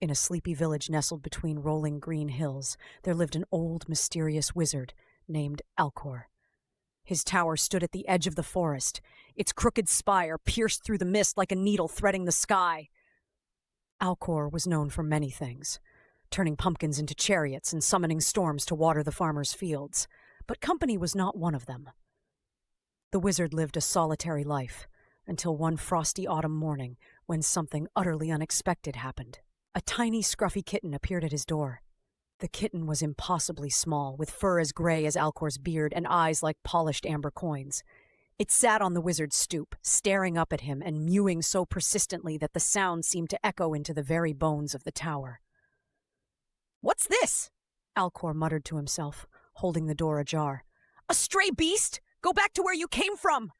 In a sleepy village nestled between rolling green hills, there lived an old, mysterious wizard named Alcor. His tower stood at the edge of the forest, its crooked spire pierced through the mist like a needle threading the sky. Alcor was known for many things, turning pumpkins into chariots and summoning storms to water the farmers' fields, but company was not one of them. The wizard lived a solitary life, until one frosty autumn morning when something utterly unexpected happened. A tiny, scruffy kitten appeared at his door. The kitten was impossibly small, with fur as gray as Alcor's beard and eyes like polished amber coins. It sat on the wizard's stoop, staring up at him and mewing so persistently that the sound seemed to echo into the very bones of the tower. "What's this?" Alcor muttered to himself, holding the door ajar. "A stray beast? Go back to where you came from!"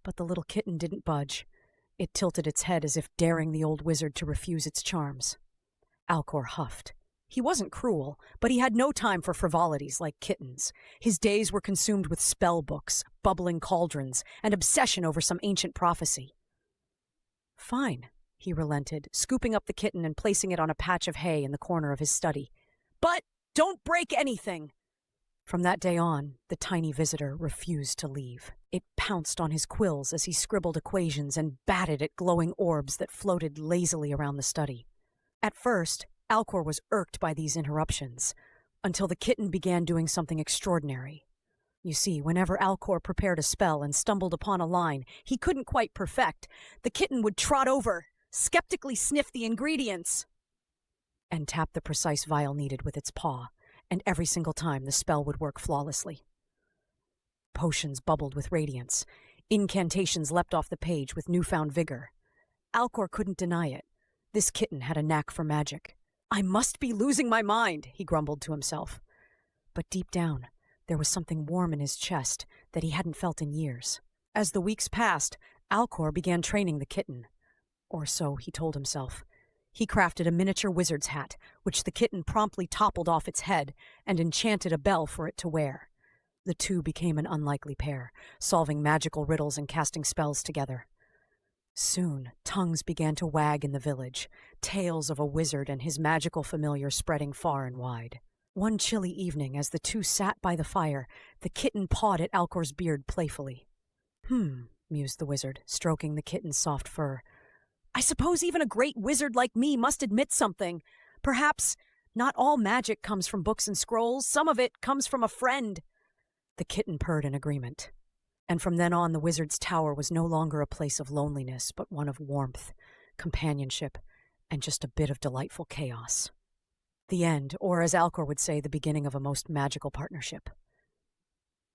But the little kitten didn't budge. It tilted its head as if daring the old wizard to refuse its charms. Alcor huffed. He wasn't cruel, but he had no time for frivolities like kittens. His days were consumed with spell books, bubbling cauldrons, and obsession over some ancient prophecy. "Fine," he relented, scooping up the kitten and placing it on a patch of hay in the corner of his study. "But don't break anything!" From that day on, the tiny visitor refused to leave. It pounced on his quills as he scribbled equations and batted at glowing orbs that floated lazily around the study. At first, Alcor was irked by these interruptions, until the kitten began doing something extraordinary. You see, whenever Alcor prepared a spell and stumbled upon a line he couldn't quite perfect, the kitten would trot over, skeptically sniff the ingredients, and tap the precise vial needed with its paw, and every single time the spell would work flawlessly. Potions bubbled with radiance. Incantations leapt off the page with newfound vigor. Alcor couldn't deny it. This kitten had a knack for magic. "I must be losing my mind," he grumbled to himself. But deep down, there was something warm in his chest that he hadn't felt in years. As the weeks passed, Alcor began training the kitten. Or so he told himself. He crafted a miniature wizard's hat, which the kitten promptly toppled off its head, and enchanted a bell for it to wear. The two became an unlikely pair, solving magical riddles and casting spells together. Soon, tongues began to wag in the village, tales of a wizard and his magical familiar spreading far and wide. One chilly evening, as the two sat by the fire, the kitten pawed at Alcor's beard playfully. Mused the wizard, stroking the kitten's soft fur. "I suppose even a great wizard like me must admit something. Perhaps not all magic comes from books and scrolls. Some of it comes from a friend." The kitten purred in agreement. And from then on, the wizard's tower was no longer a place of loneliness, but one of warmth, companionship, and just a bit of delightful chaos. The end, or as Alcor would say, the beginning of a most magical partnership.